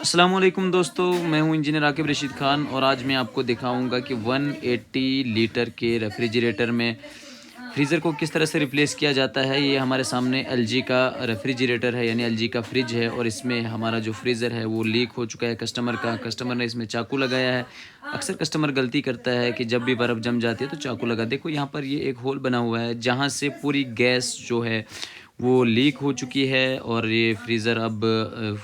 अस्सलामुअलैकुम दोस्तों, मैं हूं इंजीनियर आकिब रशीद ख़ान और आज मैं आपको दिखाऊंगा कि 180 लीटर के रेफ्रिजरेटर में फ्रीज़र को किस तरह से रिप्लेस किया जाता है। ये हमारे सामने एलजी का रेफ्रिजरेटर है, यानी एलजी का फ्रिज है और इसमें हमारा जो फ्रीज़र है वो लीक हो चुका है कस्टमर ने इसमें चाकू लगाया है। अक्सर कस्टमर गलती करता है कि जब भी बर्फ़ जम जाती है तो चाकू लगा, देखो यहाँ पर ये एक होल बना हुआ है जहाँ से पूरी गैस जो है वो लीक हो चुकी है और ये फ्रीज़र अब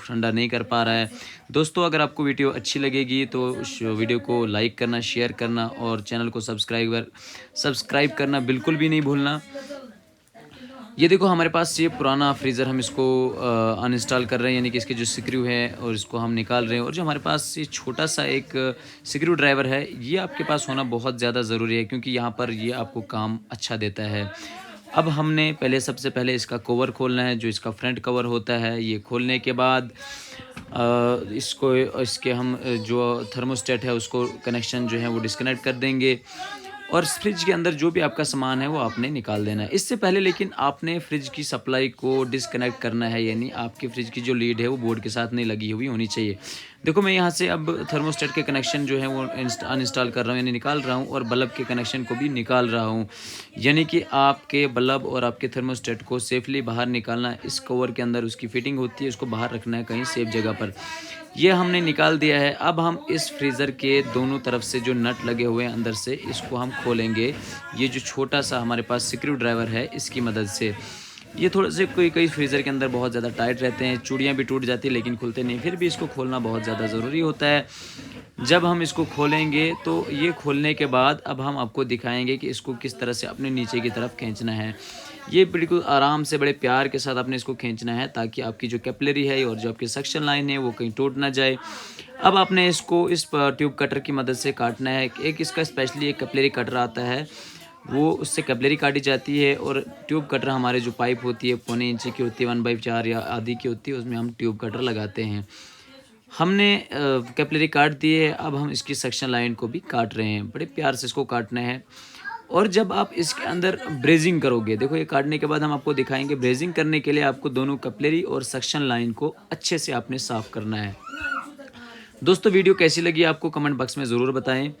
ठंडा नहीं कर पा रहा है। दोस्तों, अगर आपको वीडियो अच्छी लगेगी तो उस वीडियो को लाइक करना, शेयर करना और चैनल को सब्सक्राइब करना बिल्कुल भी नहीं भूलना। ये देखो हमारे पास ये पुराना फ्रीज़र, हम इसको अनइंस्टॉल कर रहे हैं, यानी कि इसके जो स्क्रू है और इसको हम निकाल रहे हैं। और जो हमारे पास ये छोटा सा एक स्क्रू ड्राइवर है, ये आपके पास होना बहुत ज़्यादा ज़रूरी है क्योंकि यहाँ पर ये आपको काम अच्छा देता है। अब हमने सबसे पहले इसका कवर खोलना है, जो इसका फ्रंट कवर होता है। ये खोलने के बाद इसके हम जो थर्मोस्टेट है उसको कनेक्शन जो है वो डिस्कनेक्ट कर देंगे और फ्रिज के अंदर जो भी आपका सामान है वो आपने निकाल देना है। इससे पहले लेकिन आपने फ्रिज की सप्लाई को डिस्कनेक्ट करना है, यानी आपके फ्रिज की जो लीड है वो बोर्ड के साथ नहीं लगी हुई होनी चाहिए। देखो मैं यहाँ से अब थर्मोस्टेट के कनेक्शन जो है वो अनइंस्टॉल कर रहा हूँ, यानी निकाल रहा हूँ और बल्ब के कनेक्शन को भी निकाल रहा हूँ। यानी कि आपके बल्ब और आपके थर्मोस्टेट को सेफली बाहर निकालना, इस कवर के अंदर उसकी फिटिंग होती है, उसको बाहर रखना है कहीं सेफ जगह पर। ये हमने निकाल दिया है। अब हम इस फ्रीज़र के दोनों तरफ से जो नट लगे हुए हैं अंदर से, इसको हम खोलेंगे। ये जो छोटा सा हमारे पास स्क्रू ड्राइवर है इसकी मदद से। ये थोड़े से कई फ्रीज़र के अंदर बहुत ज़्यादा टाइट रहते हैं, चूड़ियाँ भी टूट जाती हैं लेकिन खुलते नहीं, फिर भी इसको खोलना बहुत ज़्यादा ज़रूरी होता है। जब हम इसको खोलेंगे तो ये खोलने के बाद अब हम आपको दिखाएंगे कि इसको किस तरह से अपने नीचे की तरफ खींचना है। ये बिल्कुल आराम से बड़े प्यार के साथ आपने इसको खींचना है ताकि आपकी जो कैपिलरी है और जो आपकी सक्शन लाइन है वो कहीं टूट ना जाए। अब आपने इसको इस ट्यूब कटर की मदद से काटना है। एक इसका स्पेशली एक कैपिलरी कटर आता है, वो उससे कैपिलरी काटी जाती है। और ट्यूब कटर हमारे जो पाइप होती है 1.25 इंची की होती है, 1/4 या आधी की होती है, उसमें हम ट्यूब कटर लगाते हैं। हमने कैपिलरी काट दी है, अब हम इसकी सेक्शन लाइन को भी काट रहे हैं। बड़े प्यार से इसको काटना है। और जब आप इसके अंदर ब्रेजिंग करोगे, देखो ये काटने के बाद हम आपको दिखाएंगे, ब्रेजिंग करने के लिए आपको दोनों कैपिलरी और सेक्शन लाइन को अच्छे से आपने साफ़ करना है। दोस्तों, वीडियो कैसी लगी आपको कमेंट बॉक्स में ज़रूर बताएं।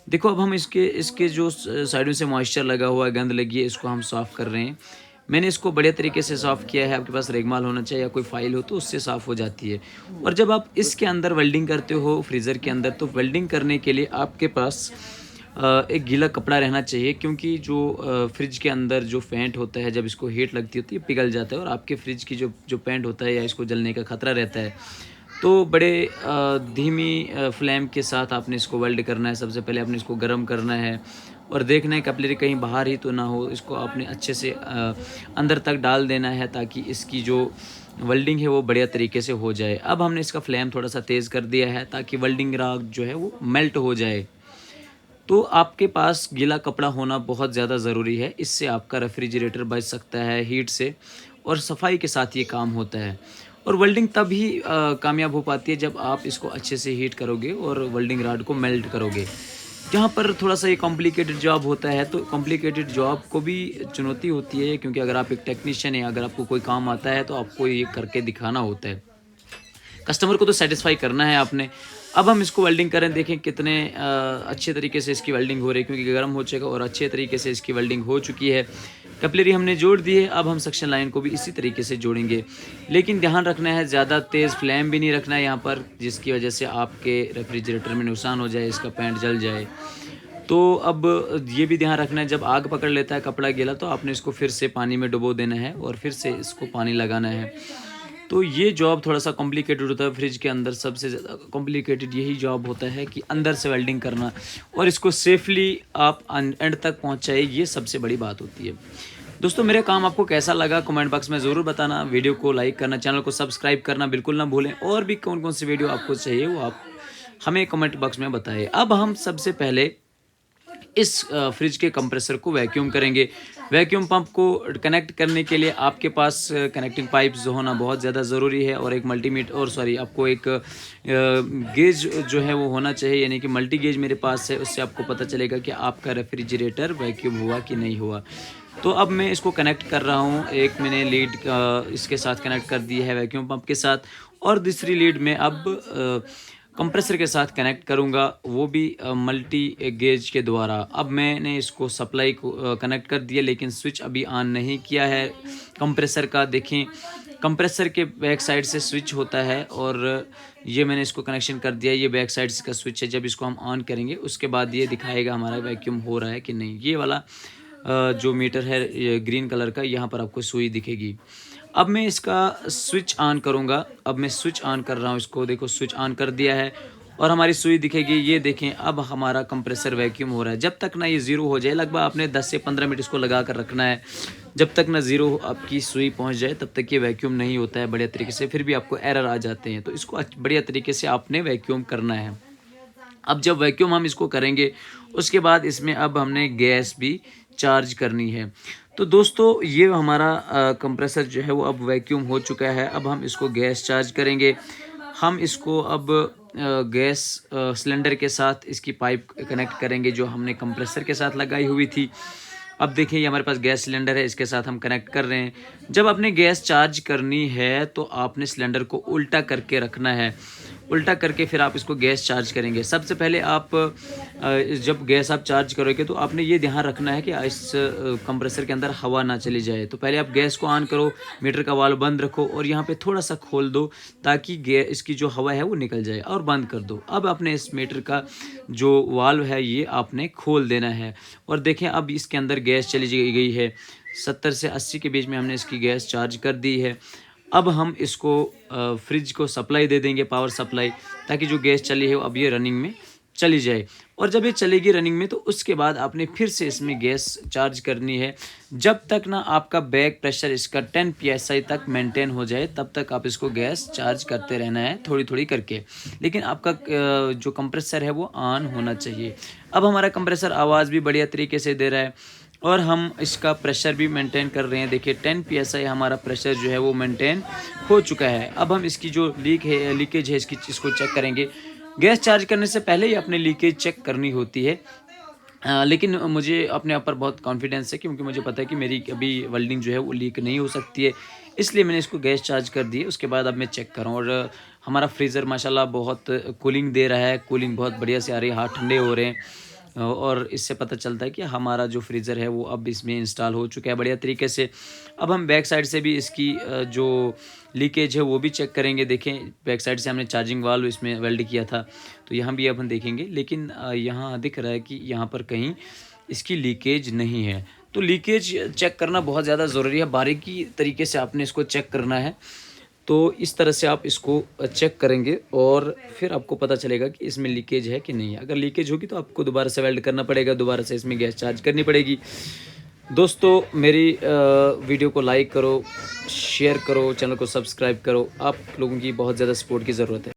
देखो अब हम इसके इसके जो साइडों से मॉइस्चर लगा हुआ है, गंद लगी है, इसको हम साफ़ कर रहे हैं। मैंने इसको बढ़िया तरीके से साफ़ किया है। आपके पास रेगमाल होना चाहिए या कोई फाइल हो तो उससे साफ़ हो जाती है। और जब आप इसके अंदर वेल्डिंग करते हो फ्रीज़र के अंदर, तो वेल्डिंग करने के लिए आपके पास एक गीला कपड़ा रहना चाहिए क्योंकि जो फ्रिज के अंदर जो पेंट होता है, जब इसको हीट लगती होती है पिघल जाता है और आपके फ्रिज की जो पेंट होता है या इसको जलने का खतरा रहता है। तो बड़े धीमी फ्लेम के साथ आपने इसको वेल्ड करना है। सबसे पहले आपने इसको गर्म करना है और देखना है कैपिलरी कहीं बाहर ही तो ना हो। इसको आपने अच्छे से अंदर तक डाल देना है ताकि इसकी जो वेल्डिंग है वो बढ़िया तरीके से हो जाए। अब हमने इसका फ्लेम थोड़ा सा तेज़ कर दिया है ताकि वेल्डिंग राख जो है वो मेल्ट हो जाए। तो आपके पास गीला कपड़ा होना बहुत ज़्यादा ज़रूरी है, इससे आपका रेफ्रिजरेटर बच सकता है हीट से और सफाई के साथ ये काम होता है। और वेल्डिंग तभी कामयाब हो पाती है जब आप इसको अच्छे से हीट करोगे और वेल्डिंग रॉड को मेल्ट करोगे। जहाँ पर थोड़ा सा ये कॉम्प्लिकेटेड जॉब होता है, तो कॉम्प्लिकेटेड जॉब को भी चुनौती होती है क्योंकि अगर आप एक टेक्नीशियन हैं, अगर आपको कोई काम आता है तो आपको ये करके दिखाना होता है। कस्टमर को तो सेटिस्फाई करना है आपने। अब हम इसको वेल्डिंग करें, देखें कितने अच्छे तरीके से इसकी वेल्डिंग हो रही है क्योंकि गर्म हो चुका और अच्छे तरीके से इसकी वेल्डिंग हो चुकी है। कैपिलरी हमने जोड़ दी है, अब हम सक्शन लाइन को भी इसी तरीके से जोड़ेंगे। लेकिन ध्यान रखना है, ज़्यादा तेज़ फ्लेम भी नहीं रखना है यहाँ पर, जिसकी वजह से आपके रेफ्रिजरेटर में नुकसान हो जाए, इसका पेंट जल जाए। तो अब ये भी ध्यान रखना है, जब आग पकड़ लेता है कपड़ा गीला तो आपने इसको फिर से पानी में डुबो देना है और फिर से इसको पानी लगाना है। तो ये जॉब थोड़ा सा कॉम्प्लिकेटेड होता है फ्रिज के अंदर। सबसे ज़्यादा कॉम्प्लिकेटेड यही जॉब होता है कि अंदर से वेल्डिंग करना और इसको सेफली आप एंड तक पहुंचाए, ये सबसे बड़ी बात होती है। दोस्तों, मेरा काम आपको कैसा लगा कमेंट बॉक्स में ज़रूर बताना। वीडियो को लाइक करना, चैनल को सब्सक्राइब करना बिल्कुल ना भूलें। और भी कौन कौन सी वीडियो आपको चाहिए वो आप हमें कमेंट बॉक्स में बताएं। अब हम सबसे पहले इस फ्रिज के कंप्रेसर को वैक्यूम करेंगे। वैक्यूम पंप को कनेक्ट करने के लिए आपके पास कनेक्टिंग पाइप्स होना बहुत ज़्यादा ज़रूरी है और एक आपको एक गेज जो है वो होना चाहिए, यानी कि मल्टी गेज मेरे पास है, उससे आपको पता चलेगा कि आपका रेफ्रिजरेटर वैक्यूम हुआ कि नहीं हुआ। तो अब मैं इसको कनेक्ट कर रहा हूँ। एक मैंने लीड इसके साथ कनेक्ट कर दी है वैक्यूम पंप के साथ और दूसरी लीड में अब कंप्रेसर के साथ कनेक्ट करूँगा, वो भी मल्टी गेज के द्वारा। अब मैंने इसको सप्लाई को कनेक्ट कर दिया, लेकिन स्विच अभी ऑन नहीं किया है कंप्रेसर का। देखें, कंप्रेसर के बैक साइड से स्विच होता है और ये मैंने इसको कनेक्शन कर दिया। ये बैक साइड का स्विच है। जब इसको हम ऑन करेंगे उसके बाद ये दिखाएगा हमारा वैक्यूम हो रहा है कि नहीं। ये वाला जो मीटर है ये ग्रीन कलर का, यहाँ पर आपको सुई दिखेगी। अब मैं इसका स्विच ऑन करूँगा। अब मैं स्विच ऑन कर रहा हूँ इसको, देखो स्विच ऑन कर दिया है और हमारी सुई दिखेगी। ये देखें, अब हमारा कंप्रेसर वैक्यूम हो रहा है। जब तक ना ये ज़ीरो हो जाए, लगभग आपने 10 से 15 मिनट इसको लगा कर रखना है। जब तक ना ज़ीरो आपकी सुई पहुंच जाए तब तक ये वैक्यूम नहीं होता है बढ़िया तरीके से। फिर भी आपको एरर आ जाते हैं, तो इसको बढ़िया तरीके से आपने वैक्यूम करना है। अब जब वैक्यूम हम इसको करेंगे उसके बाद इसमें अब हमने गैस भी चार्ज करनी है। तो दोस्तों ये हमारा कंप्रेसर जो है वो अब वैक्यूम हो चुका है। अब हम इसको गैस चार्ज करेंगे। हम इसको अब गैस सिलेंडर के साथ इसकी पाइप कनेक्ट करेंगे जो हमने कंप्रेसर के साथ लगाई हुई थी। अब देखिए ये हमारे पास गैस सिलेंडर है, इसके साथ हम कनेक्ट कर रहे हैं। जब आपने गैस चार्ज करनी है तो आपने सिलेंडर को उल्टा करके रखना है। उल्टा करके फिर आप इसको गैस चार्ज करेंगे। सबसे पहले आप जब गैस आप चार्ज करोगे तो आपने ये ध्यान रखना है कि इस कंप्रेसर के अंदर हवा ना चली जाए। तो पहले आप गैस को ऑन करो, मीटर का वाल्व बंद रखो और यहाँ पे थोड़ा सा खोल दो ताकि इसकी जो हवा है वो निकल जाए, और बंद कर दो। अब आपने इस मीटर का जो वाल्व है ये आपने खोल देना है और देखें अब इसके अंदर गैस चली गई है। 70 से 80 के बीच में हमने इसकी गैस चार्ज कर दी है। अब हम इसको फ्रिज को सप्लाई दे देंगे, पावर सप्लाई, ताकि जो गैस चली है वो अब ये रनिंग में चली जाए। और जब ये चलेगी रनिंग में तो उसके बाद आपने फिर से इसमें गैस चार्ज करनी है। जब तक ना आपका बैक प्रेशर इसका 10 psi तक मेंटेन हो जाए तब तक आप इसको गैस चार्ज करते रहना है थोड़ी थोड़ी करके। लेकिन आपका जो कंप्रेसर है वो ऑन होना चाहिए। अब हमारा कंप्रेसर आवाज़ भी बढ़िया तरीके से दे रहा है और हम इसका प्रेशर भी मेंटेन कर रहे हैं। देखिए 10 psi हमारा प्रेशर जो है वो मेंटेन हो चुका है। अब हम इसकी जो लीकेज है इसको चेक करेंगे। गैस चार्ज करने से पहले ही अपने लीकेज चेक करनी होती है। लेकिन मुझे अपने आप पर बहुत कॉन्फिडेंस है क्योंकि मुझे पता है कि मेरी अभी वेल्डिंग जो है वो लीक नहीं हो सकती है, इसलिए मैंने इसको गैस चार्ज कर दी है। उसके बाद अब मैं चेक कर रहा हूँ और हमारा फ्रीज़र माशाल्लाह बहुत कूलिंग दे रहा है। कूलिंग बहुत बढ़िया से आ रही है, हाथ ठंडे हो रहे हैं और इससे पता चलता है कि हमारा जो फ्रीज़र है वो अब इसमें इंस्टॉल हो चुका है बढ़िया तरीके से। अब हम बैक साइड से भी इसकी जो लीकेज है वो भी चेक करेंगे। देखें बैक साइड से हमने चार्जिंग वाल्व इसमें वेल्ड किया था, तो यहाँ भी अब हम देखेंगे। लेकिन यहाँ दिख रहा है कि यहाँ पर कहीं इसकी लीकेज नहीं है। तो लीकेज चेक करना बहुत ज़्यादा ज़रूरी है, बारीकी तरीके से आपने इसको चेक करना है। तो इस तरह से आप इसको चेक करेंगे और फिर आपको पता चलेगा कि इसमें लीकेज है कि नहीं है। अगर लीकेज होगी तो आपको दोबारा से वेल्ड करना पड़ेगा, दोबारा से इसमें गैस चार्ज करनी पड़ेगी। दोस्तों मेरी वीडियो को लाइक करो, शेयर करो, चैनल को सब्सक्राइब करो। आप लोगों की बहुत ज़्यादा सपोर्ट की ज़रूरत है।